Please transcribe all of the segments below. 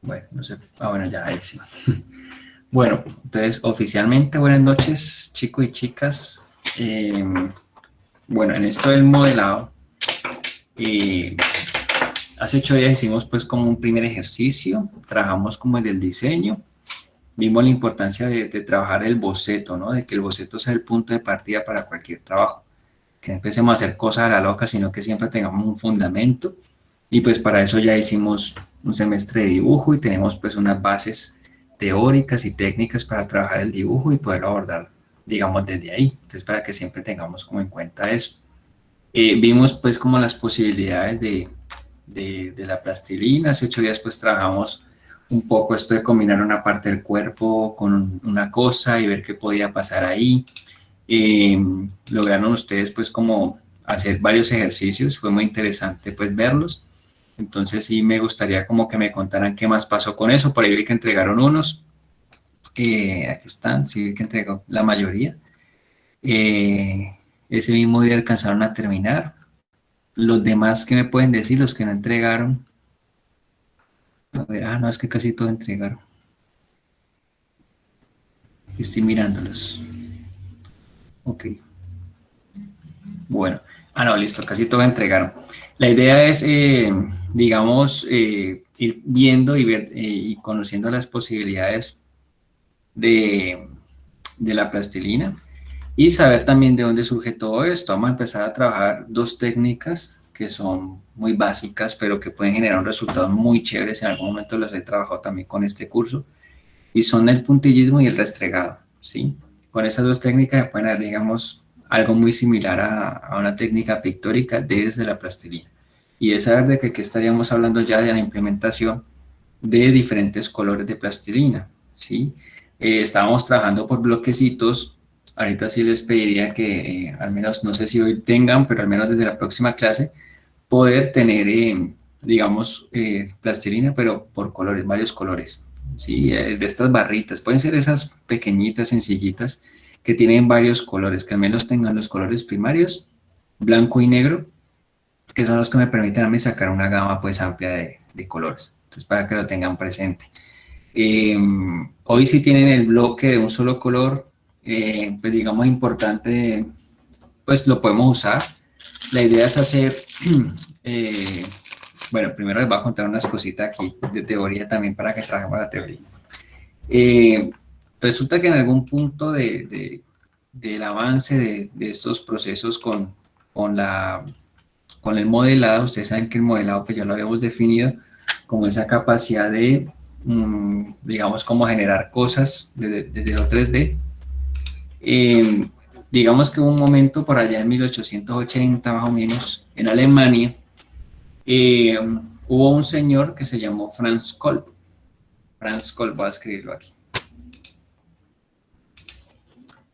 Bueno, no sé. Ah, bueno, ya ahí sí. Bueno, entonces oficialmente buenas noches, chicos y chicas. Eh, bueno, en esto del modelado, eh, hace 8 días hicimos pues como un primer ejercicio, trabajamos como en el diseño, vimos la importancia de trabajar el boceto, ¿no? De que el boceto sea el punto de partida para cualquier trabajo, que no empecemos a hacer cosas a la loca, sino que siempre tengamos un fundamento. Y pues para eso ya hicimos un semestre de dibujo y tenemos pues unas bases teóricas y técnicas para trabajar el dibujo y poderlo abordar, digamos, desde ahí. Entonces, para que siempre tengamos como en cuenta eso. Vimos pues como las posibilidades de la plastilina. Hace 8 días pues trabajamos un poco esto de combinar una parte del cuerpo con una cosa y ver qué podía pasar ahí. Eh, Lograron ustedes pues como hacer varios ejercicios, fue muy interesante pues verlos. Entonces sí me gustaría como que me contaran qué más pasó con eso. Por ahí vi que entregaron unos. Aquí están, sí vi que entregó la mayoría. Eh, Ese mismo día alcanzaron a terminar. Los demás, ¿qué me pueden decir? Los que no entregaron. A ver, no, es que casi todos entregaron. Estoy mirándolos. Ok, bueno. No, listo, casi todos entregaron. La idea es, digamos, ir viendo y, ver, y conociendo las posibilidades de, de la plastilina y saber también de dónde surge todo esto. Vamos a empezar a trabajar dos técnicas que son muy básicas, pero que pueden generar un resultado muy chévere. En algún momento las he trabajado también con este curso, y son el puntillismo y el restregado, ¿sí? Con esas dos técnicas se pueden dar, digamos, algo muy similar a una técnica pictórica desde la plastilina. Y es saber de que estaríamos hablando ya de la implementación de diferentes colores de plastilina, ¿sí? Estábamos trabajando por bloquecitos. Ahorita sí les pediría que, al menos, no sé si hoy tengan, pero al menos desde la próxima clase, poder tener, digamos, plastilina, pero por colores, varios colores, ¿sí? De estas barritas, pueden ser esas pequeñitas, sencillitas, que tienen varios colores, que al menos tengan los colores primarios, blanco y negro, que son los que me permiten a mí sacar una gama pues amplia de colores. Entonces, para que lo tengan presente. Hoy si tienen el bloque de un solo color, pues digamos importante, pues lo podemos usar. La idea es hacer, eh, bueno, primero les voy a contar unas cositas aquí de teoría también para que trabajemos la teoría. Eh, Resulta que en algún punto del avance de estos procesos con, la, con el modelado, ustedes saben que el modelado pues ya lo habíamos definido como esa capacidad de, digamos, como generar cosas desde lo 3D. Eh, digamos que hubo un momento por allá en 1880 más o menos en Alemania, eh, hubo un señor que se llamó Franz Kolb. Franz Kolb, voy a escribirlo aquí.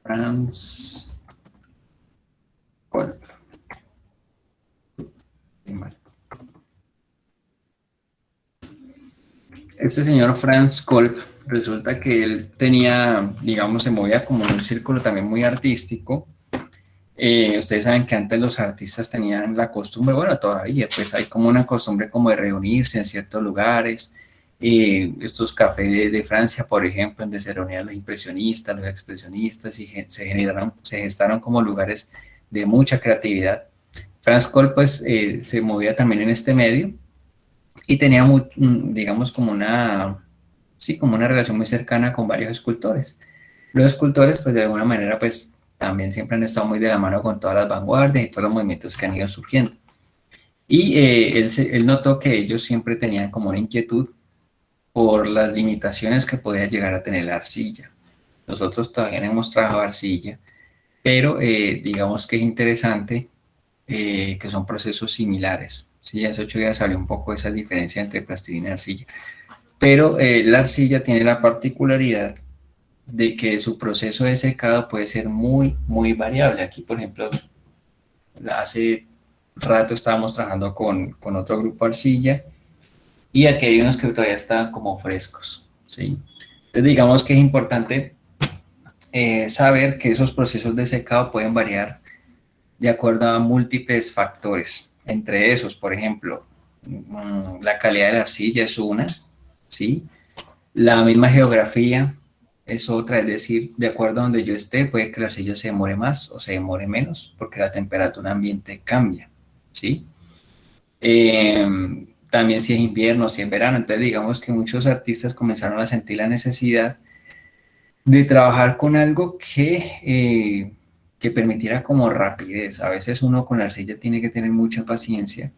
Franz Kolb. Este señor Franz Kolb, resulta que él tenía, digamos, se movía como en un círculo también muy artístico. Ustedes saben que antes los artistas tenían la costumbre, bueno, todavía, pues hay como una costumbre como de reunirse en ciertos lugares. Estos cafés de Francia, por ejemplo, donde se reunían los impresionistas, los expresionistas, y se gestaron como lugares de mucha creatividad. Franz Kohl, pues, se movía también en este medio y tenía, digamos, como una, sí, como una relación muy cercana con varios escultores. Los escultores, pues de alguna manera, pues también siempre han estado muy de la mano con todas las vanguardias y todos los movimientos que han ido surgiendo. Y él notó que ellos siempre tenían como una inquietud por las limitaciones que podía llegar a tener la arcilla. Nosotros todavía no hemos trabajado arcilla, pero digamos que es interesante que son procesos similares. Sí, hace 8 días salió un poco esa diferencia entre plastilina y arcilla. Pero la arcilla tiene la particularidad de que su proceso de secado puede ser muy, muy variable. Aquí, por ejemplo, hace rato estábamos trabajando con otro grupo arcilla y aquí hay unos que todavía están como frescos, ¿sí? Entonces, digamos que es importante saber que esos procesos de secado pueden variar de acuerdo a múltiples factores. Entre esos, por ejemplo, la calidad de la arcilla es una, ¿sí? La misma geografía es otra, es decir, de acuerdo a donde yo esté, puede que la arcilla se demore más o se demore menos, porque la temperatura ambiente cambia, ¿sí? También si es invierno, si es verano, entonces digamos que muchos artistas comenzaron a sentir la necesidad de trabajar con algo que permitiera como rapidez. A veces uno con la arcilla tiene que tener mucha paciencia.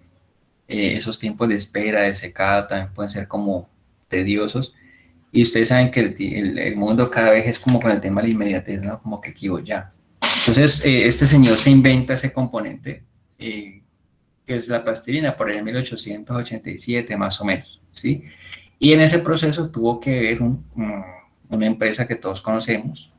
Esos tiempos de espera, de secado, también pueden ser como tediosos. Y ustedes saben que el mundo cada vez es como con el tema de la inmediatez, ¿no? Como que quiero ya. Entonces, este señor se inventa ese componente, que es la plastilina, por ahí en 1887 más o menos, ¿sí? Y en ese proceso tuvo que ver una empresa que todos conocemos,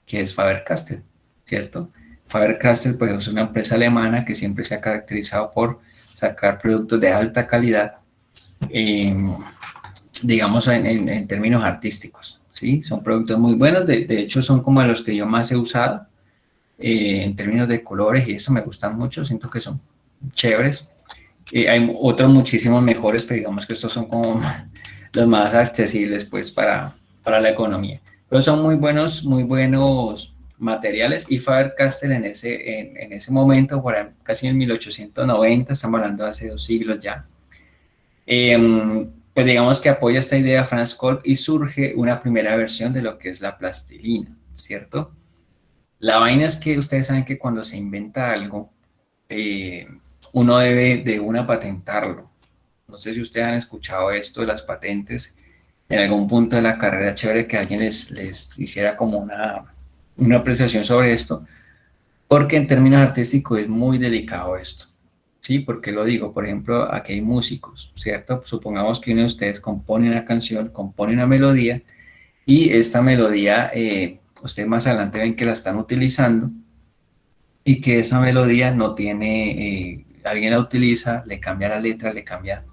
que es Faber-Castell, ¿cierto? Faber-Castell pues, es una empresa alemana que siempre se ha caracterizado por sacar productos de alta calidad, eh, digamos, en términos artísticos, ¿sí? Son productos muy buenos, de hecho son como los que yo más he usado, en términos de colores y eso me gustan mucho, siento que son chéveres. Hay otros muchísimos mejores, pero digamos que estos son como los más accesibles pues para la economía. Pero son muy buenos materiales y Faber-Castell en ese momento, casi en 1890, estamos hablando de hace 2 siglos ya, pues digamos que apoya esta idea Franz Kolb y surge una primera versión de lo que es la plastilina, ¿cierto? La vaina es que ustedes saben que cuando se inventa algo, eh, uno debe de una patentarlo. No sé si ustedes han escuchado esto de las patentes. En algún punto de la carrera, chévere que alguien les hiciera como una apreciación sobre esto, porque en términos artísticos es muy delicado esto. ¿Sí? Porque lo digo, por ejemplo, aquí hay músicos, ¿cierto? Supongamos que uno de ustedes compone una canción, compone una melodía, y esta melodía, ustedes más adelante ven que la están utilizando, y que esa melodía no tiene, alguien la utiliza, le cambia la letra, le cambia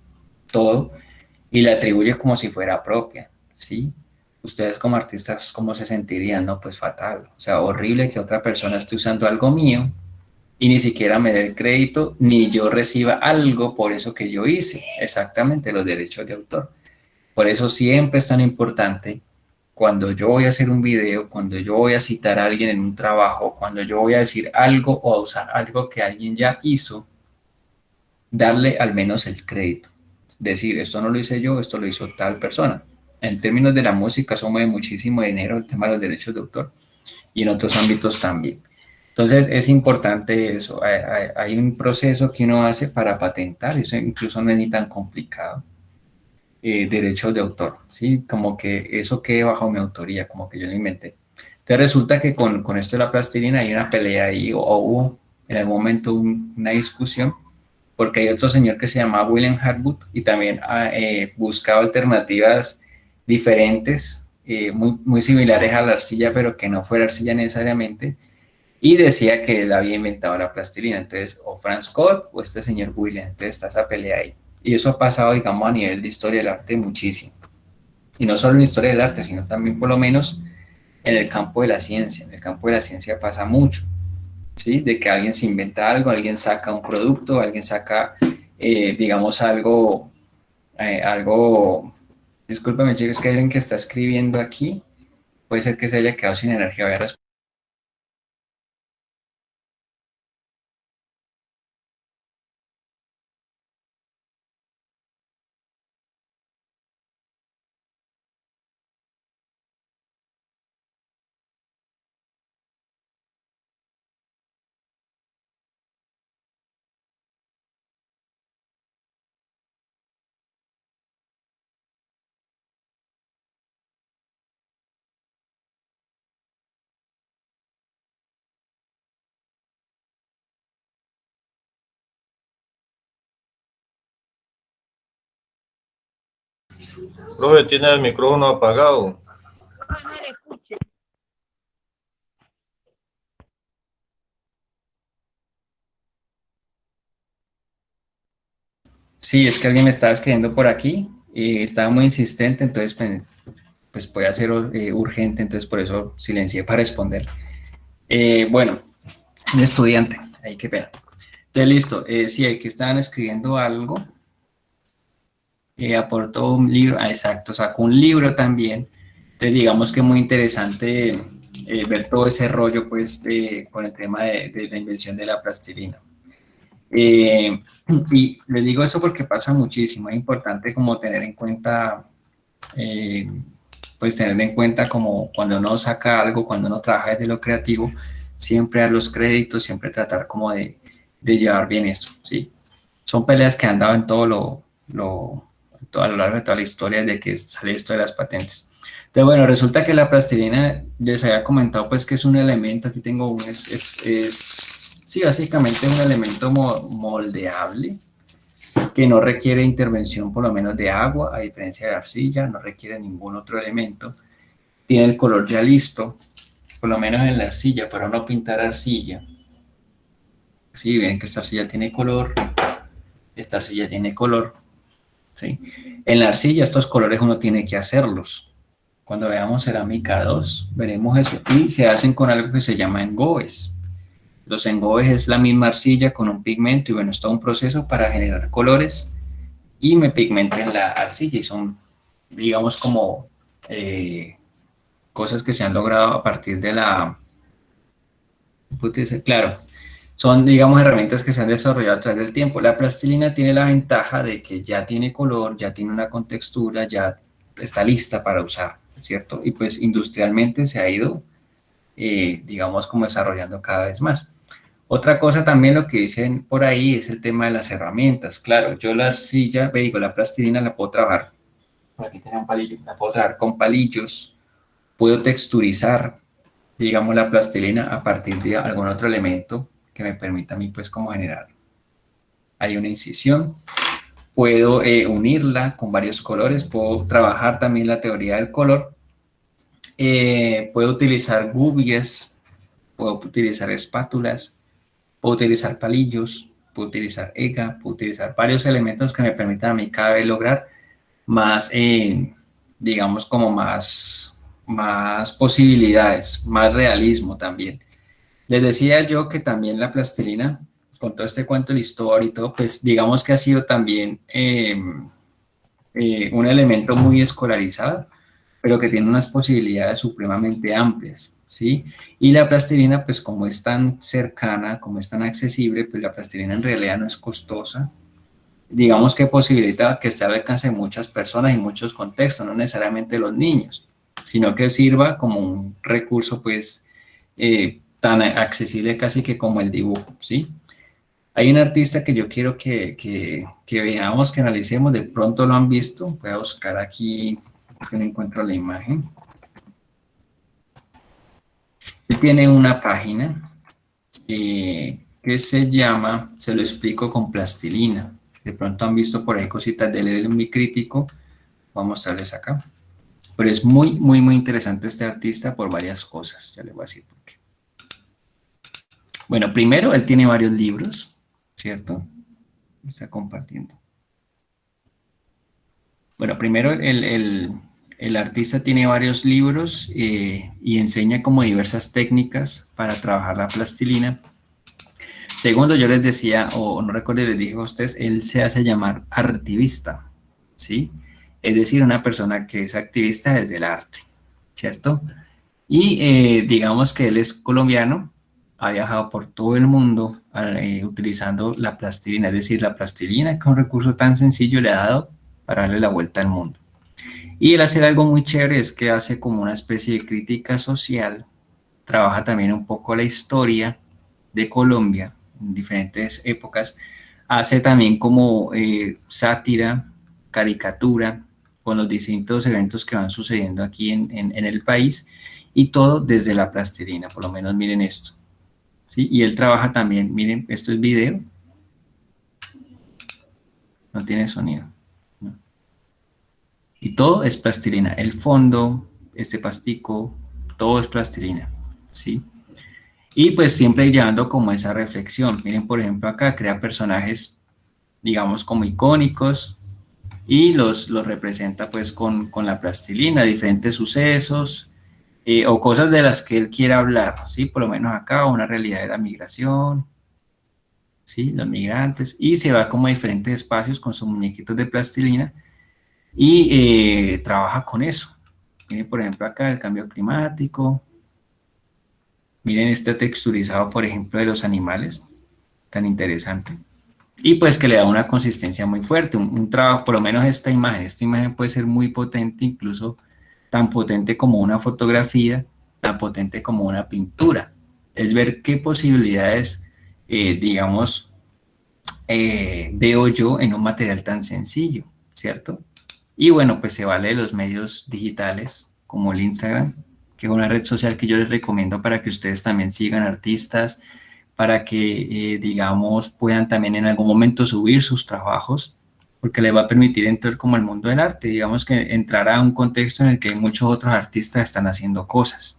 todo y la atribuye como si fuera propia, ¿sí? Ustedes como artistas, ¿cómo se sentirían? No, pues fatal, o sea, horrible que otra persona esté usando algo mío y ni siquiera me dé el crédito, ni yo reciba algo por eso que yo hice, exactamente los derechos de autor. Por eso siempre es tan importante cuando yo voy a hacer un video, cuando yo voy a citar a alguien en un trabajo, cuando yo voy a decir algo o a usar algo que alguien ya hizo, darle al menos el crédito. Decir, esto no lo hice yo, esto lo hizo tal persona. En términos de la música, eso mueve muchísimo dinero el tema de los derechos de autor y en otros ámbitos también. Entonces, es importante eso. Hay un proceso que uno hace para patentar, eso incluso no es ni tan complicado. Derechos de autor, ¿sí? Como que eso quede bajo mi autoría, como que yo lo inventé. Entonces resulta que con esto de la plastilina hay una pelea ahí, o hubo en algún momento una discusión, porque hay otro señor que se llama William Harwood y también ha buscado alternativas diferentes, muy similares a la arcilla, pero que no fuera arcilla necesariamente, y decía que él había inventado la plastilina, entonces o Franz Scott o este señor William, entonces está esa pelea ahí. Y eso ha pasado, digamos, a nivel de historia del arte muchísimo. Y no solo en historia del arte, sino también por lo menos en el campo de la ciencia. En el campo de la ciencia pasa mucho, ¿sí? De que alguien se inventa algo, alguien saca un producto, alguien saca, digamos, algo, discúlpame, chicos, es que hay alguien que está escribiendo aquí, puede ser que se haya quedado sin energía. Voy a Profe, tiene el micrófono apagado. Sí, es que alguien me estaba escribiendo por aquí y estaba muy insistente, entonces pues puede ser urgente, entonces por eso silencié para responder. Bueno, un estudiante, ahí qué pena. Entonces listo, sí, aquí estaban escribiendo algo. aportó un libro, exacto, sacó un libro también. Entonces, digamos que es muy interesante ver todo ese rollo, pues, con el tema de la invención de la plastilina. Eh, y les digo eso porque pasa muchísimo, es importante como tener en cuenta, eh, pues tener en cuenta como cuando uno saca algo, cuando uno trabaja desde lo creativo, siempre dar los créditos, siempre tratar como de llevar bien esto, ¿sí? Son peleas que han dado en a lo largo de toda la historia de que sale esto de las patentes. Entonces, bueno, resulta que la plastilina, les había comentado pues que es un elemento, aquí tengo un, sí, básicamente es un elemento moldeable que no requiere intervención por lo menos de agua, a diferencia de la arcilla, no requiere ningún otro elemento. Tiene el color ya listo, por lo menos en la arcilla, para no pintar arcilla. Sí, ven que esta arcilla tiene color, esta arcilla tiene color, ¿sí? En la arcilla estos colores uno tiene que hacerlos. Cuando veamos cerámica 2, veremos eso. Y se hacen con algo que se llama engobes. Los engobes es la misma arcilla con un pigmento y bueno, es todo un proceso para generar colores y me pigmenten la arcilla y son, digamos, como cosas que se han logrado a partir de claro, son, digamos, herramientas que se han desarrollado a través del tiempo. La plastilina tiene la ventaja de que ya tiene color, ya tiene una contextura, ya está lista para usar, ¿cierto? Y pues industrialmente se ha ido, digamos, como desarrollando cada vez más. Otra cosa también lo que dicen por ahí es el tema de las herramientas. Claro, yo la arcilla, digo, la plastilina la puedo trabajar, aquí tenía un palillo, la puedo trabajar con palillos, puedo texturizar, digamos, la plastilina a partir de algún otro elemento que me permita a mí, pues, como generar. Hay una incisión, puedo unirla con varios colores, puedo trabajar también la teoría del color, puedo utilizar gubias, puedo utilizar espátulas, puedo utilizar palillos, puedo utilizar EGA, puedo utilizar varios elementos que me permitan a mí cada vez lograr más, digamos, como más posibilidades, más realismo también. Les decía yo que también la plastilina, con todo este cuento de la historia y todo, pues digamos que ha sido también un elemento muy escolarizado, pero que tiene unas posibilidades supremamente amplias, ¿sí? Y la plastilina, pues como es tan cercana, como es tan accesible, pues la plastilina en realidad no es costosa. Digamos que posibilita que esté al alcance de muchas personas y muchos contextos, no necesariamente los niños, sino que sirva como un recurso, pues, tan accesible casi que como el dibujo, ¿sí? Hay un artista que yo quiero que veamos, que analicemos, de pronto lo han visto, voy a buscar aquí, es que no encuentro la imagen. Él tiene una página que se llama, se lo explico con plastilina, de pronto han visto por ahí cositas de él, muy crítico, voy a mostrarles acá, pero es muy, muy, muy interesante este artista por varias cosas, ya les voy a decir por qué. Bueno, primero, él tiene varios libros, ¿cierto? Está compartiendo. Bueno, primero el artista tiene varios libros y enseña como diversas técnicas para trabajar la plastilina. Segundo, yo les decía, o no recuerdo, les dije a ustedes, él se hace llamar artivista, ¿sí? Es decir, una persona que es activista desde el arte, ¿cierto? Y digamos que él es colombiano, ha viajado por todo el mundo utilizando la plastilina, es decir, la plastilina, que es un recurso tan sencillo, le ha dado para darle la vuelta al mundo. Y él hace algo muy chévere, es que hace como una especie de crítica social, trabaja también un poco la historia de Colombia en diferentes épocas, hace también como sátira, caricatura, con los distintos eventos que van sucediendo aquí en el país, y todo desde la plastilina, por lo menos miren esto, ¿sí? Y él trabaja también, miren, esto es video, no tiene sonido, ¿no? Y todo es plastilina, el fondo, este pastico, todo es plastilina, ¿sí? Y pues siempre llevando como esa reflexión. Miren, por ejemplo, acá crea personajes, digamos, como icónicos y los representa pues con la plastilina, diferentes sucesos o cosas de las que él quiera hablar, ¿sí? Por lo menos acá una realidad de la migración, ¿sí? Los migrantes, y se va como a diferentes espacios con sus muñequitos de plastilina y trabaja con eso. Miren, por ejemplo, acá el cambio climático. Miren este texturizado, por ejemplo, de los animales, tan interesante. Y pues que le da una consistencia muy fuerte, un trabajo, por lo menos esta imagen puede ser muy potente, incluso tan potente como una fotografía, tan potente como una pintura. Es ver qué posibilidades, digamos, veo yo en un material tan sencillo, ¿cierto? Y bueno, pues se vale de los medios digitales como el Instagram, que es una red social que yo les recomiendo para que ustedes también sigan artistas, para que, digamos, puedan también en algún momento subir sus trabajos, porque les va a permitir entrar como al mundo del arte, digamos que entrar a un contexto en el que muchos otros artistas están haciendo cosas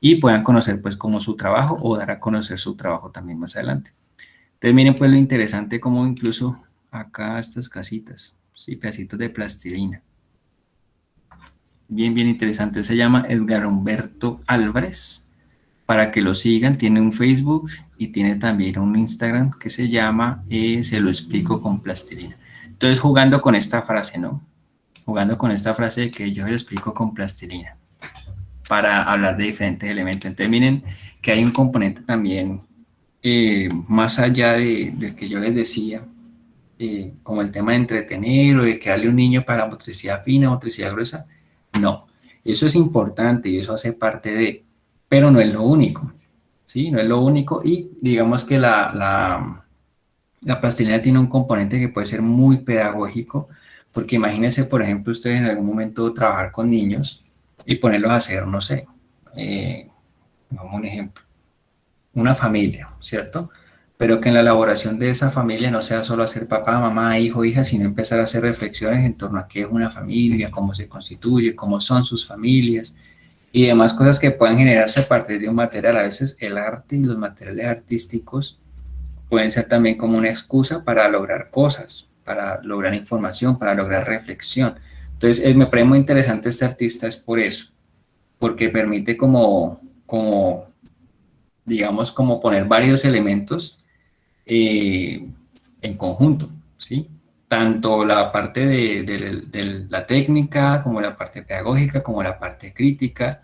y puedan conocer pues como su trabajo o dar a conocer su trabajo también más adelante. Entonces miren pues lo interesante como incluso acá estas casitas, sí, pedacitos de plastilina. Bien, bien interesante. Él se llama Edgar Humberto Álvarez. Para que lo sigan, tiene un Facebook y tiene también un Instagram que se llama Se lo explico con plastilina. Entonces jugando con esta frase, ¿no? Jugando con esta frase de que yo se lo explico con plastilina para hablar de diferentes elementos. Entonces miren que hay un componente también más allá del que yo les decía, como el tema de entretener o de que darle un niño para motricidad fina, motricidad gruesa. No, eso es importante y eso hace parte de, pero no es lo único, ¿sí? No es lo único y digamos que la plastilina tiene un componente que puede ser muy pedagógico, porque imagínense, por ejemplo, ustedes en algún momento trabajar con niños y ponerlos a hacer, no sé, vamos a un ejemplo, una familia, ¿cierto? Pero que en la elaboración de esa familia no sea solo hacer papá, mamá, hijo, hija, sino empezar a hacer reflexiones en torno a qué es una familia, cómo se constituye, cómo son sus familias y demás cosas que puedan generarse a partir de un material. A veces el arte y los materiales artísticos pueden ser también como una excusa para lograr cosas, para lograr información, para lograr reflexión. Entonces, me parece muy interesante este artista es por eso, porque permite como digamos, como poner varios elementos en conjunto, ¿sí? Tanto la parte de la técnica, como la parte pedagógica, como la parte crítica,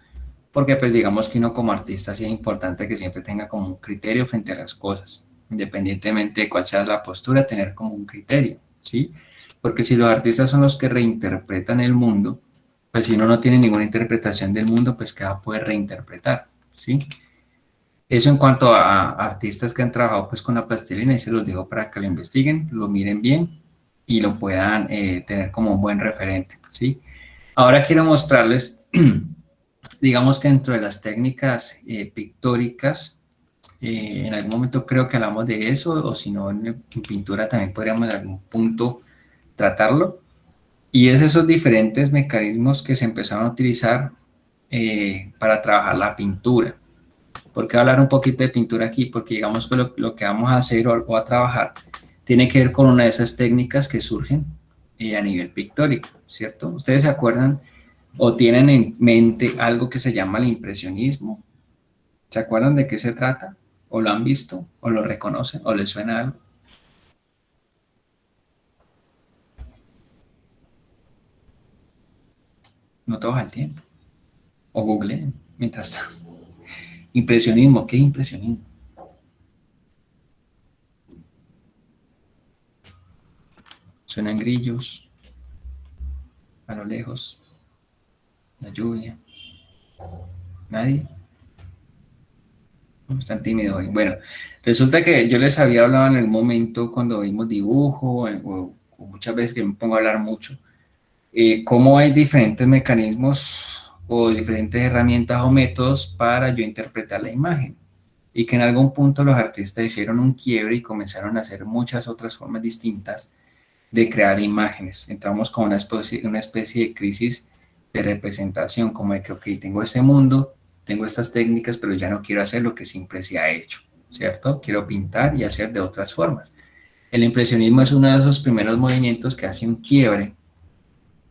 porque pues digamos que uno como artista sí es importante que siempre tenga como un criterio frente a las cosas, independientemente de cuál sea la postura, tener como un criterio, ¿sí? Porque si los artistas son los que reinterpretan el mundo, pues si uno no tiene ninguna interpretación del mundo, pues ¿qué va a poder reinterpretar? ¿Sí? Eso en cuanto a artistas que han trabajado pues con la plastilina y se los dejo para que lo investiguen, lo miren bien y lo puedan tener como un buen referente, ¿sí? Ahora quiero mostrarles, digamos que dentro de las técnicas pictóricas, en algún momento creo que hablamos de eso, o si no, en pintura también podríamos en algún punto tratarlo, y es esos diferentes mecanismos que se empezaron a utilizar para trabajar la pintura. ¿Por qué hablar un poquito de pintura aquí? Porque digamos que lo que vamos a hacer o a trabajar tiene que ver con una de esas técnicas que surgen a nivel pictórico, ¿cierto? ¿Ustedes se acuerdan o tienen en mente algo que se llama el impresionismo? ¿Se acuerdan de qué se trata? ¿O lo han visto? ¿O lo reconocen? ¿O les suena algo? No todos al tiempo. O googleen mientras tanto. Impresionismo, ¿qué es impresionismo? Suenan grillos a lo lejos, la lluvia. ¿Nadie? Están tímidos hoy. Bueno, resulta que yo les había hablado en el momento cuando vimos dibujo, o muchas veces que me pongo a hablar mucho, cómo hay diferentes mecanismos o diferentes herramientas o métodos para yo interpretar la imagen. Y que en algún punto los artistas hicieron un quiebre y comenzaron a hacer muchas otras formas distintas de crear imágenes. Entramos con una especie de crisis de representación, como de que, ok, tengo este mundo, tengo estas técnicas, pero ya no quiero hacer lo que siempre se ha hecho, ¿cierto? Quiero pintar y hacer de otras formas. El impresionismo es uno de esos primeros movimientos que hace un quiebre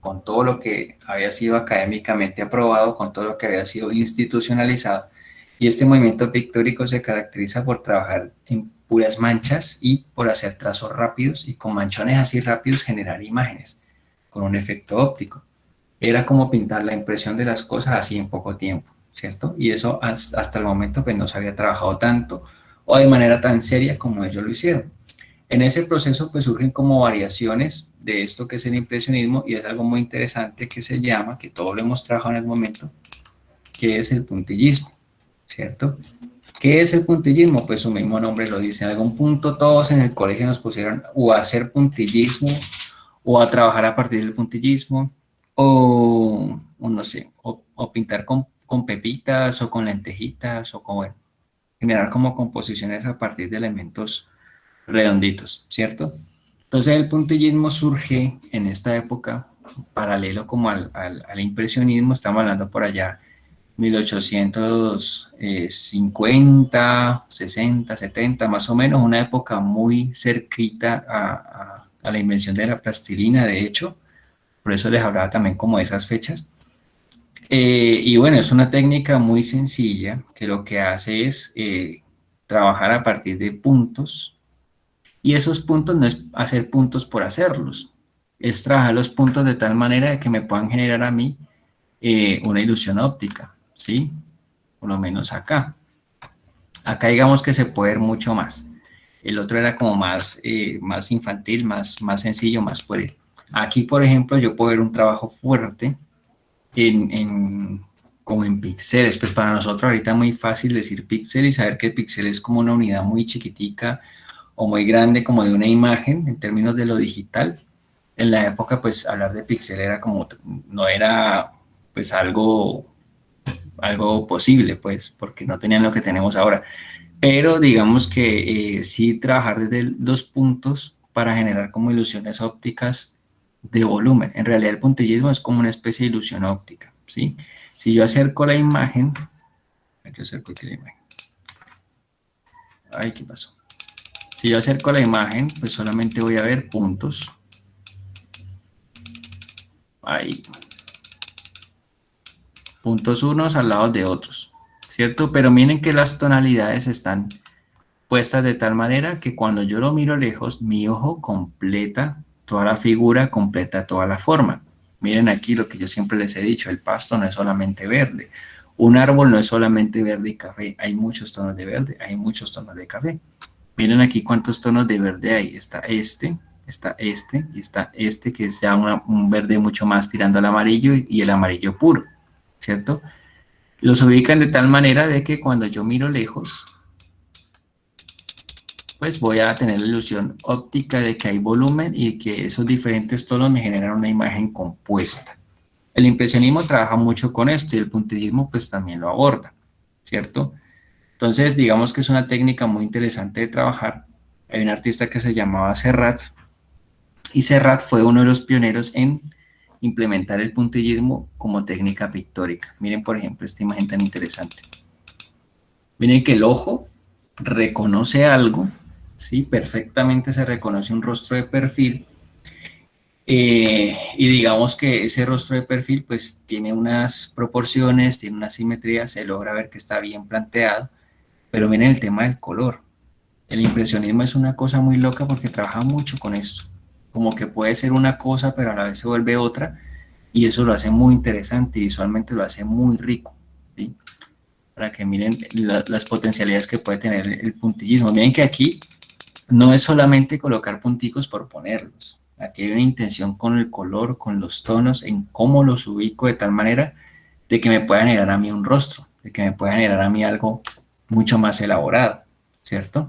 con todo lo que había sido académicamente aprobado, con todo lo que había sido institucionalizado, y este movimiento pictórico se caracteriza por trabajar en puras manchas y por hacer trazos rápidos y con manchones así rápidos generar imágenes con un efecto óptico. Era como pintar la impresión de las cosas así en poco tiempo, ¿cierto? Y eso hasta el momento pues no se había trabajado tanto o de manera tan seria como ellos lo hicieron. En ese proceso pues surgen como variaciones de esto que es el impresionismo y es algo muy interesante que se llama, que todos lo hemos trabajado en el momento, que es el puntillismo, ¿cierto? ¿Qué es el puntillismo? Pues su mismo nombre lo dice. En algún punto todos en el colegio nos pusieron o a hacer puntillismo o a trabajar a partir del puntillismo o no sé, o pintar con pepitas o con lentejitas o con, bueno, generar como composiciones a partir de elementos redonditos, ¿cierto? Entonces el puntillismo surge en esta época paralelo como al impresionismo, estamos hablando por allá 1850, 60, 70, más o menos, una época muy cerquita a la invención de la plastilina, de hecho, por eso les hablaba también como de esas fechas. Y bueno, es una técnica muy sencilla que lo que hace es trabajar a partir de puntos y esos puntos no es hacer puntos por hacerlos, es trabajar los puntos de tal manera de que me puedan generar a mí una ilusión óptica, ¿sí? Por lo menos acá. Acá digamos que se puede ver mucho más. El otro era como más infantil, más sencillo, más pueril. Aquí, por ejemplo, yo puedo ver un trabajo fuerte como en píxeles. Pues para nosotros ahorita es muy fácil decir píxel y saber que el píxel es como una unidad muy chiquitica o muy grande como de una imagen en términos de lo digital. En la época, pues hablar de píxel era como, no era pues algo posible, pues, porque no tenían lo que tenemos ahora. Pero digamos que sí trabajar desde los puntos para generar como ilusiones ópticas de volumen. En realidad el puntillismo es como una especie de ilusión óptica, ¿sí? Si yo acerco la imagen, aquí acerco aquí la imagen. Ay, ¿qué pasó? Si yo acerco la imagen, pues solamente voy a ver puntos. Ahí. Puntos unos al lado de otros, ¿cierto? Pero miren que las tonalidades están puestas de tal manera que cuando yo lo miro lejos, mi ojo completa toda la figura, completa toda la forma. Miren aquí lo que yo siempre les he dicho, el pasto no es solamente verde, un árbol no es solamente verde y café, hay muchos tonos de verde, hay muchos tonos de café. Miren aquí cuántos tonos de verde hay, está este y está este, que es ya un verde mucho más tirando al amarillo y el amarillo puro, ¿cierto? Los ubican de tal manera de que cuando yo miro lejos, pues voy a tener la ilusión óptica de que hay volumen y que esos diferentes tonos me generan una imagen compuesta. El impresionismo trabaja mucho con esto y el puntillismo pues también lo aborda, ¿cierto? Entonces digamos que es una técnica muy interesante de trabajar. Hay un artista que se llamaba Serrat y Serrat fue uno de los pioneros en implementar el puntillismo como técnica pictórica. Miren por ejemplo esta imagen tan interesante. Miren que el ojo reconoce algo, ¿sí? Perfectamente se reconoce un rostro de perfil y digamos que ese rostro de perfil pues tiene unas proporciones, tiene una simetría, se logra ver que está bien planteado, pero miren el tema del color. El impresionismo es una cosa muy loca porque trabaja mucho con esto, como que puede ser una cosa pero a la vez se vuelve otra y eso lo hace muy interesante y visualmente lo hace muy rico, ¿sí? Para que miren las potencialidades que puede tener el puntillismo. Miren que aquí no es solamente colocar punticos por ponerlos. Aquí hay una intención con el color, con los tonos, en cómo los ubico de tal manera de que me pueda generar a mí un rostro, de que me pueda generar a mí algo mucho más elaborado, ¿cierto?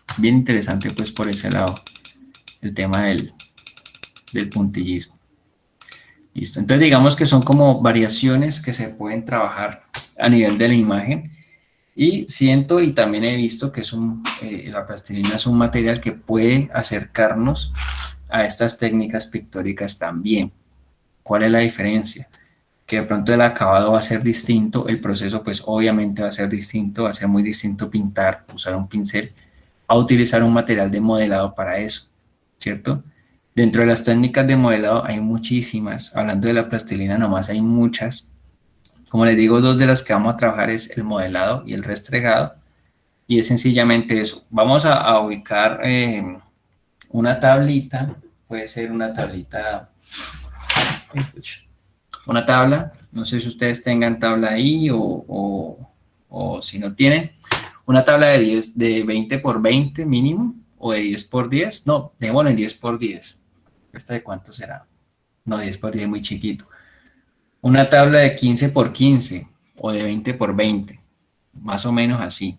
Es bien interesante pues por ese lado el tema del puntillismo. Listo, entonces digamos que son como variaciones que se pueden trabajar a nivel de la imagen y siento y también he visto que la plastilina es un material que puede acercarnos a estas técnicas pictóricas también. ¿Cuál es la diferencia? Que de pronto el acabado va a ser distinto, el proceso pues obviamente va a ser distinto, va a ser muy distinto pintar, usar un pincel, a utilizar un material de modelado para eso, ¿cierto? Dentro de las técnicas de modelado hay muchísimas, hablando de la plastilina nomás hay muchas. Como les digo, dos de las que vamos a trabajar es el modelado y el restregado, y es sencillamente eso. Vamos a ubicar una tablita, puede ser una tablita Una tabla, no sé si ustedes tengan tabla ahí o si no tienen, una tabla de 10, de 20 por 20 mínimo, o de 10 por 10, no, démoslo en 10 por 10. ¿Esta de cuánto será? No, 10 por 10 es muy chiquito. Una tabla de 15 por 15 o de 20 por 20, más o menos así,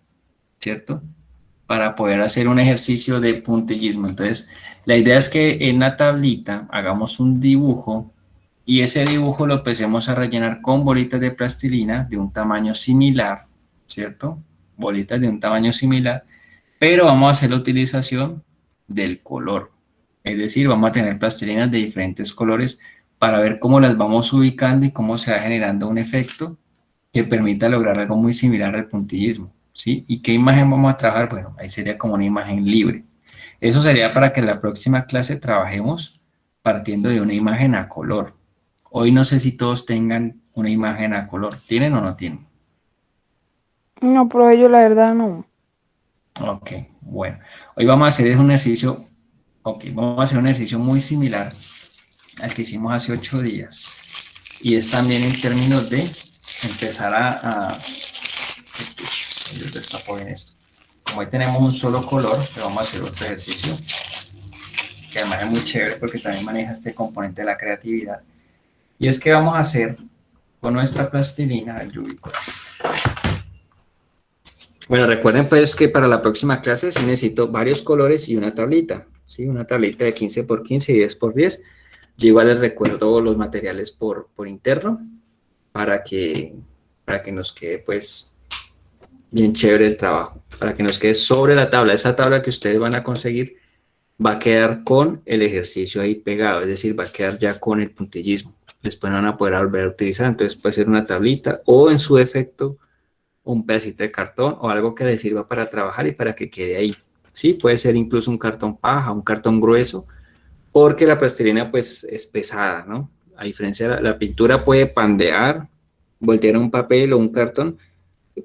¿cierto? Para poder hacer un ejercicio de puntillismo. Entonces, la idea es que en la tablita hagamos un dibujo y ese dibujo lo empecemos a rellenar con bolitas de plastilina de un tamaño similar, ¿cierto? Bolitas de un tamaño similar, pero vamos a hacer la utilización del color. Es decir, vamos a tener plastilinas de diferentes colores para ver cómo las vamos ubicando y cómo se va generando un efecto que permita lograr algo muy similar al puntillismo, ¿sí? ¿Y qué imagen vamos a trabajar? Bueno, ahí sería como una imagen libre. Eso sería para que en la próxima clase trabajemos partiendo de una imagen a color. Hoy no sé si todos tengan una imagen a color. ¿Tienen o no tienen? No, pero yo la verdad no. Ok, bueno. Hoy vamos a hacer un ejercicio, vamos a hacer un ejercicio muy similar al que hicimos hace 8 días. Y es también en términos de empezar yo destapo bien esto. Como hoy tenemos un solo color, le vamos a hacer otro ejercicio, que además es muy chévere porque también maneja este componente de la creatividad. Y es que vamos a hacer con nuestra plastilina el Rubik. Bueno, recuerden pues que para la próxima clase sí necesito varios colores y una tablita, ¿sí? Una tablita de 15 por 15 y 10 por 10. Yo igual les recuerdo los materiales por interno para que nos quede pues bien chévere el trabajo, para que nos quede sobre la tabla. Esa tabla que ustedes van a conseguir va a quedar con el ejercicio ahí pegado, es decir, va a quedar ya con el puntillismo. Después no van a poder volver a utilizar, entonces puede ser una tablita o en su defecto un pedacito de cartón o algo que les sirva para trabajar y para que quede ahí. Sí, puede ser incluso un cartón paja, un cartón grueso, porque la plastilina pues es pesada, ¿no? A diferencia de la pintura puede pandear, voltear un papel o un cartón,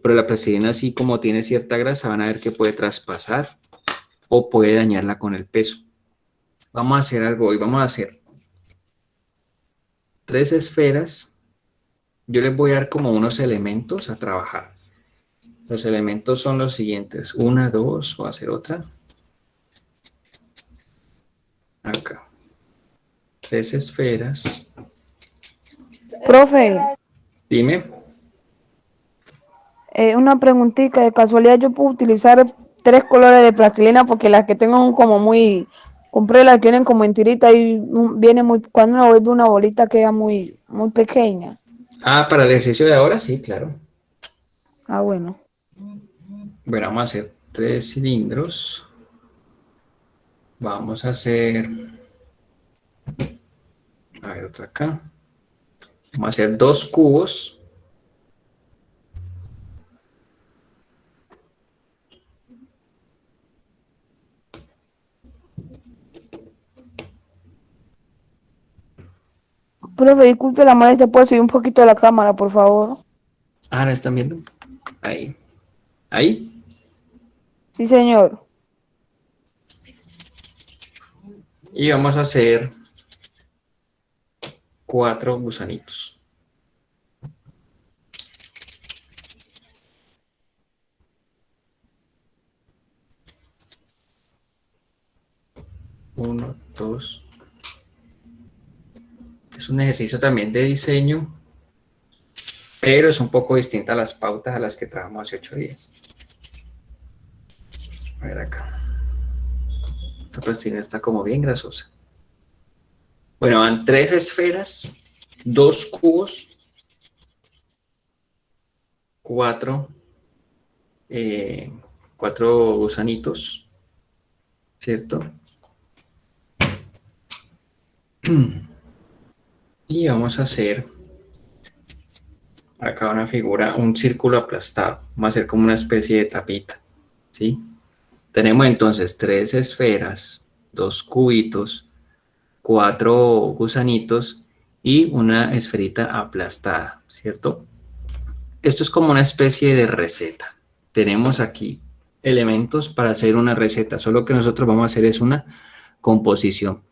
pero la plastilina así como tiene cierta grasa van a ver que puede traspasar o puede dañarla con el peso. Vamos a hacer algo hoy, vamos a hacer 3 esferas. Yo les voy a dar como unos elementos a trabajar. Los elementos son los siguientes, 1, 2, voy a hacer otra. Acá. 3 esferas. Profe, Dime. una preguntita, de casualidad yo puedo utilizar 3 colores de plastilina porque las que tengo son como muy, compré las que vienen como en tirita y viene muy, cuando uno vuelve una bolita queda muy, muy pequeña. Ah, para el ejercicio de ahora, sí, claro. Ah, bueno. Bueno, vamos a hacer 3 cilindros. Vamos a hacer, a ver, otra acá. Vamos a hacer 2 cubos. Profe, disculpe la molestia, ¿puedo subir un poquito la cámara, por favor? Ah, ¿la están viendo? Ahí. Ahí. Sí, señor. Y vamos a hacer 4 gusanitos. Uno, dos. Es un ejercicio también de diseño, pero es un poco distinta a las pautas a las que trabajamos hace 8 días. A ver acá. Esta plastilina está como bien grasosa. Bueno, van 3 esferas, 2 cubos, 4 gusanitos, ¿cierto? Y vamos a hacer acá una figura, un círculo aplastado. Vamos a hacer como una especie de tapita, ¿sí? Tenemos entonces 3 esferas, 2 cubitos, 4 gusanitos y una esferita aplastada, ¿cierto? Esto es como una especie de receta. Tenemos aquí elementos para hacer una receta, solo que nosotros vamos a hacer es una composición.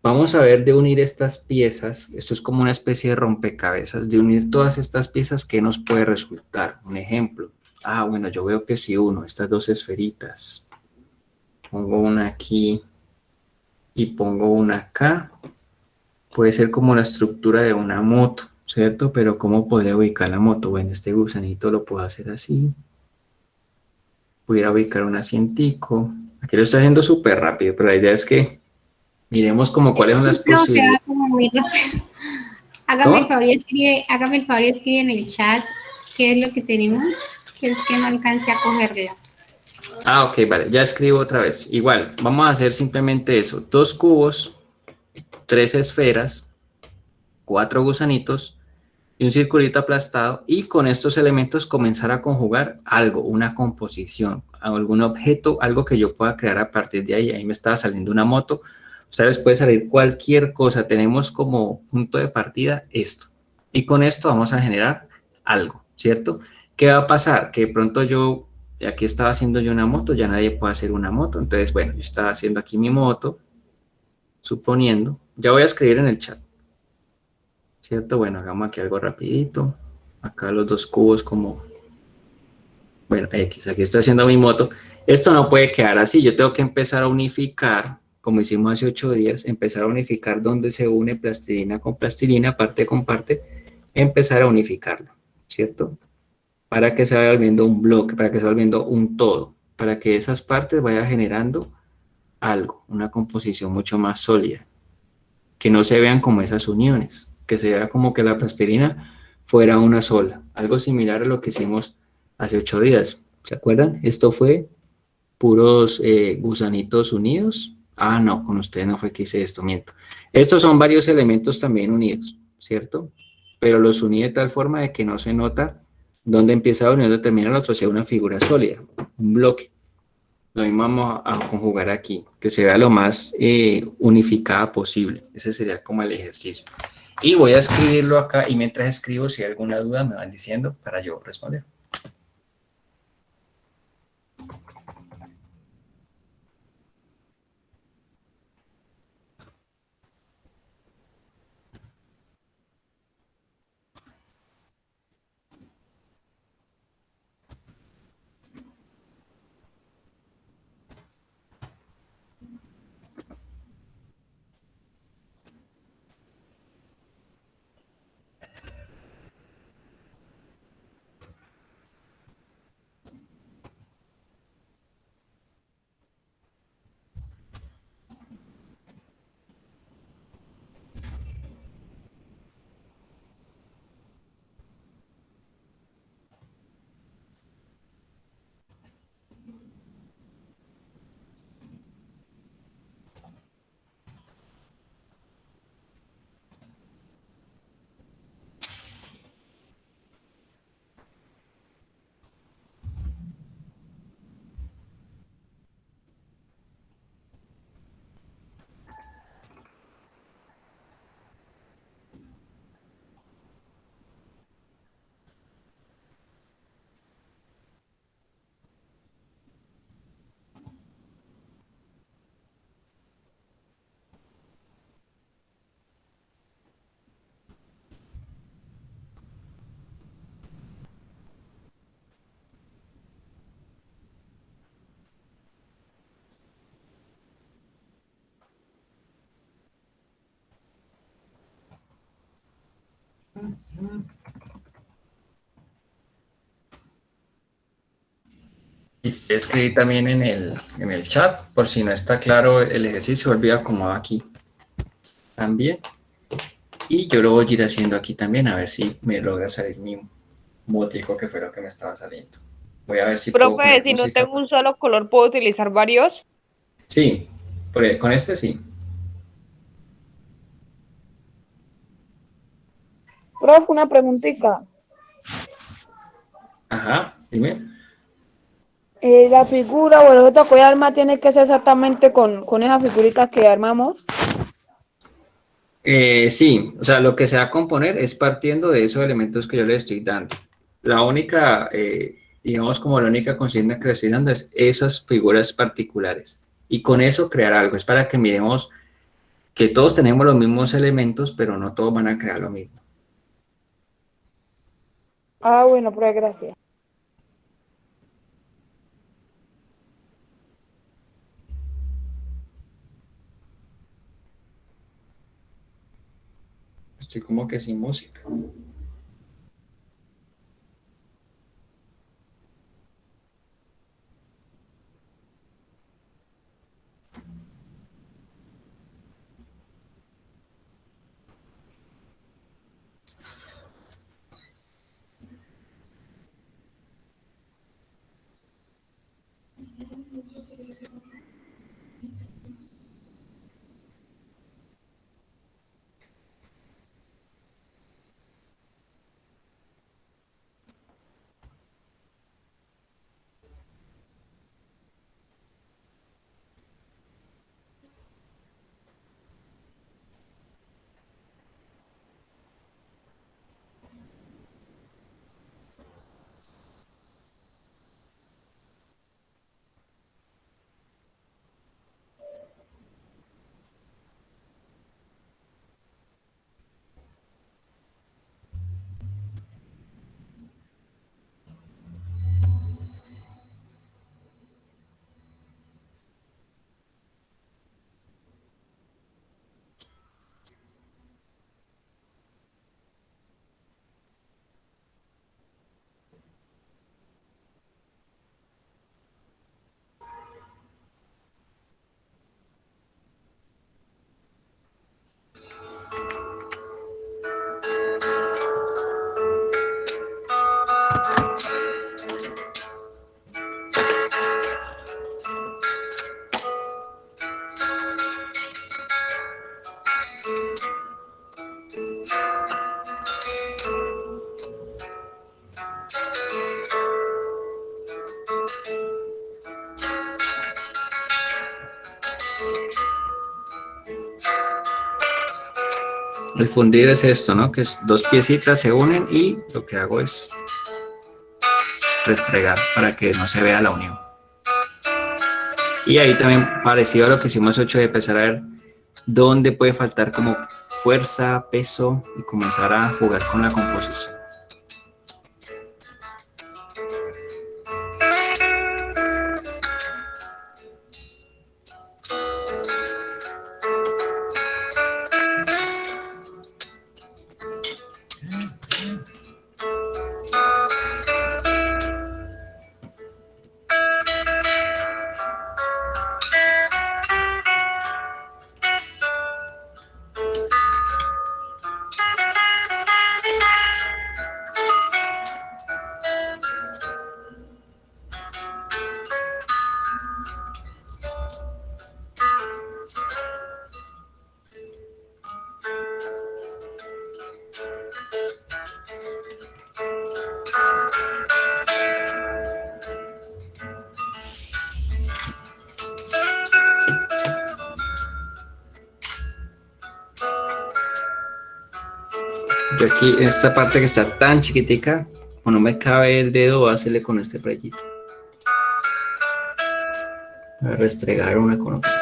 Vamos a ver de unir estas piezas, esto es como una especie de rompecabezas, de unir todas estas piezas, ¿qué nos puede resultar? Un ejemplo. Bueno, yo veo que si uno, estas dos esferitas, pongo una aquí y pongo una acá, puede ser como la estructura de una moto, ¿cierto? Pero ¿cómo podría ubicar la moto? Bueno, este gusanito lo puedo hacer así. Pudiera ubicar un asientico. Aquí lo estoy haciendo súper rápido, pero la idea es que miremos como cuáles son las Sí, no, se posibilidades. va como muy rápido. ¿Cómo? Hágame el favor y escribe en el chat qué es lo que tenemos, que es que no alcance a cogerla. Ok, vale, ya escribo otra vez. Igual, vamos a hacer simplemente eso. 2 cubos, 3 esferas, 4 gusanitos y un circulito aplastado. Y con estos elementos comenzar a conjugar algo, una composición, algún objeto, algo que yo pueda crear a partir de ahí. Ahí me estaba saliendo una moto. Ustedes puede salir cualquier cosa. Tenemos como punto de partida esto. Y con esto vamos a generar algo, ¿cierto? ¿Qué va a pasar? Que de pronto aquí estaba haciendo yo una moto, ya nadie puede hacer una moto. Entonces, bueno, yo estaba haciendo aquí mi moto, suponiendo. Ya voy a escribir en el chat, ¿cierto? Bueno, hagamos aquí algo rapidito. Acá los 2 cubos como, bueno, X, aquí estoy haciendo mi moto. Esto no puede quedar así, yo tengo que empezar a unificar, como hicimos hace 8 días, empezar a unificar donde se une plastilina con plastilina, parte con parte, empezar a unificarlo, ¿cierto? Para que se vaya volviendo un bloque, para que se vaya volviendo un todo, para que esas partes vayan generando algo, una composición mucho más sólida, que no se vean como esas uniones, que se vea como que la plastilina fuera una sola, algo similar a lo que hicimos hace 8 días. ¿Se acuerdan? Esto fue puros gusanitos unidos. No, con ustedes no fue que hice esto, miento. Estos son varios elementos también unidos, ¿cierto? Pero los uní de tal forma de que no se nota dónde empieza uno y dónde termina el otro, sea una figura sólida, un bloque. Lo mismo vamos a conjugar aquí, que se vea lo más unificada posible. Ese sería como el ejercicio. Y voy a escribirlo acá y mientras escribo, si hay alguna duda me van diciendo para yo responder. Y escribí también en el chat, por si no está claro el ejercicio, volví a acomodar aquí también. Y yo lo voy a ir haciendo aquí también, a ver si me logra salir mi motico que fue lo que me estaba saliendo. Voy a ver si puedo Profe, poner si no música. tengo un solo color, ¿puedo utilizar varios? Sí, con este sí. Profe, una preguntita. Ajá, dime. La figura o el objeto que arma tiene que ser exactamente con esas figuritas que armamos. Sí, o sea, lo que se va a componer es partiendo de esos elementos que yo le estoy dando. La única, digamos como la única consigna que le estoy dando es esas figuras particulares. Y con eso crear algo. Es para que miremos que todos tenemos los mismos elementos, pero no todos van a crear lo mismo. Ah, bueno, pues gracias. Estoy como que sin música. El fundido es esto, ¿no? Que es dos piecitas se unen y lo que hago es restregar para que no se vea la unión. Y ahí también, parecido a lo que hicimos 8, de empezar a ver dónde puede faltar como fuerza, peso y comenzar a jugar con la composición. Yo aquí, en esta parte que está tan chiquitica, o no me cabe el dedo, voy a hacerle con este rayito. Voy a restregar una con otra.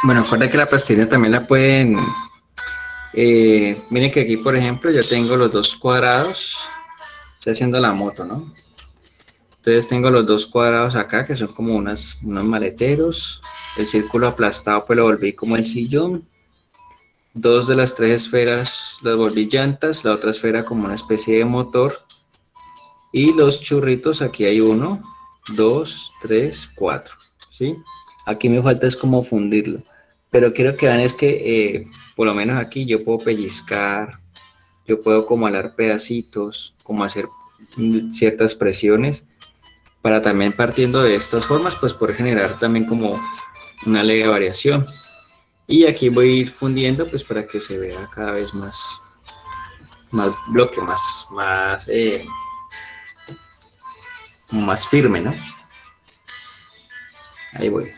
Bueno, acuerda que la plastilina también la pueden, miren que aquí, por ejemplo, yo tengo los dos cuadrados, estoy haciendo la moto, ¿no? Entonces tengo los dos cuadrados acá, que son como unos maleteros. El círculo aplastado, pues lo volví como el sillón. Dos de las tres esferas las volví llantas, la otra esfera como una especie de motor. Y los churritos, aquí hay uno, dos, tres, cuatro, ¿sí? Aquí me falta es como fundirlo. Pero quiero que vean es que, por lo menos aquí yo puedo pellizcar, yo puedo como alar pedacitos, como hacer ciertas presiones, para también partiendo de estas formas, pues poder generar también como una leve variación. Y aquí voy a ir fundiendo, pues para que se vea cada vez más bloque, más firme, ¿no? Ahí voy.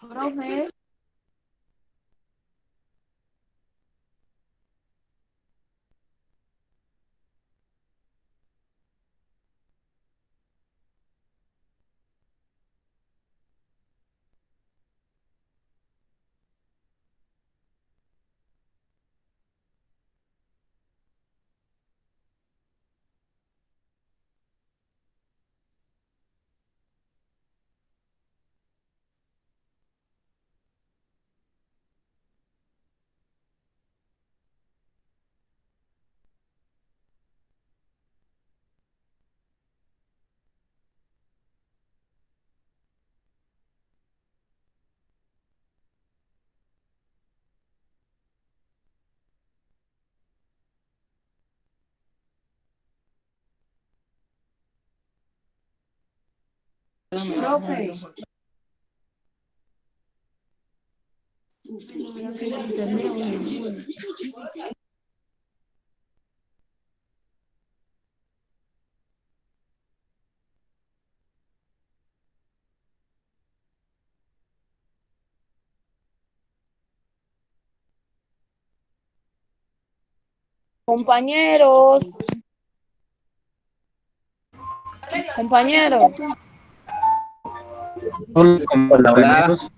Profe. Profe. Compañeros. Compañeros. Hola, compañeros.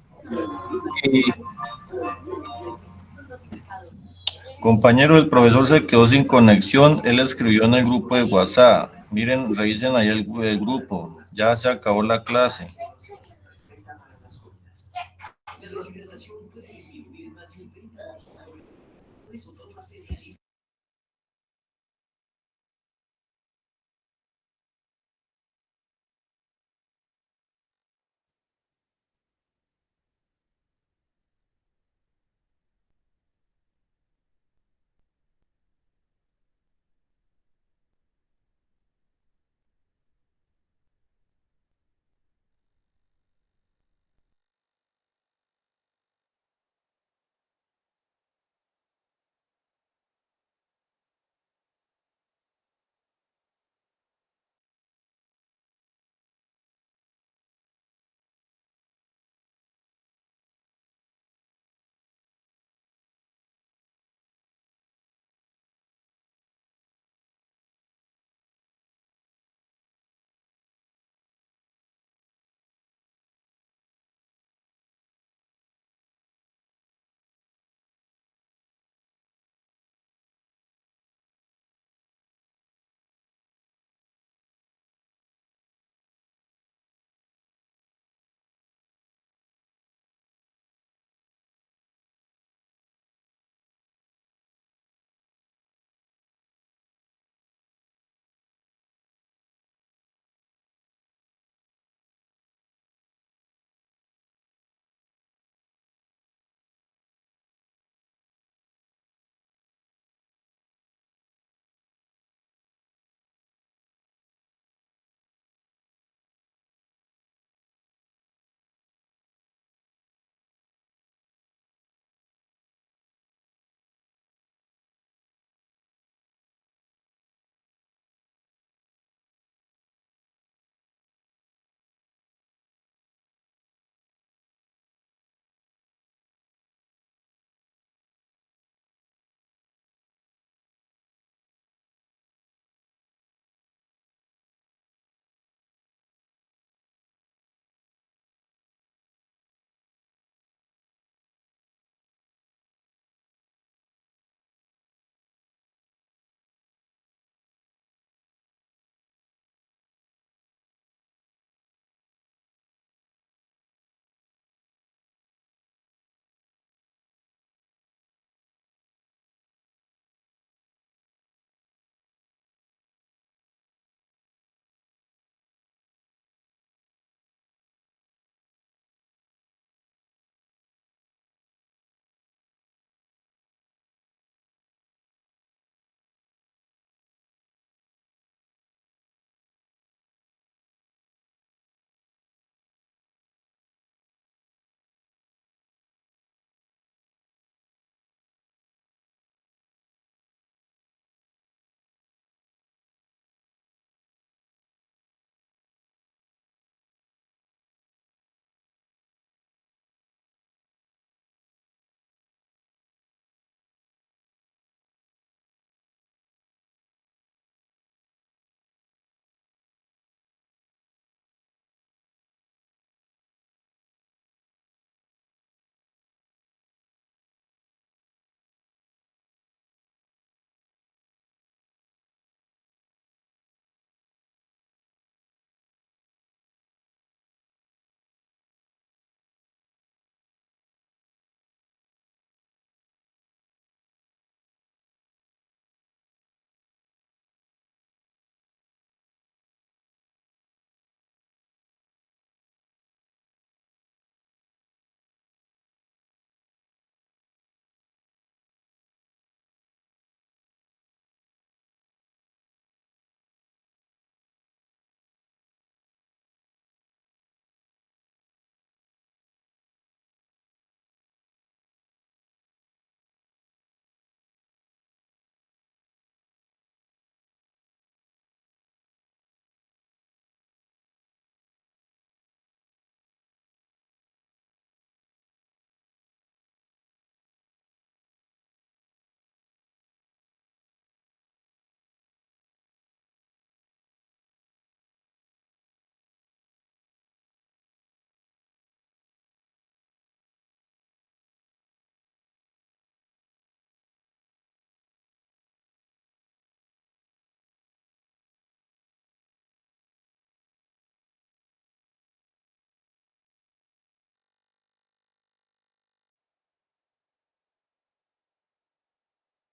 Compañero, el profesor se quedó sin conexión. Él escribió en el grupo de WhatsApp. Miren, revisen ahí el grupo. Ya se acabó la clase.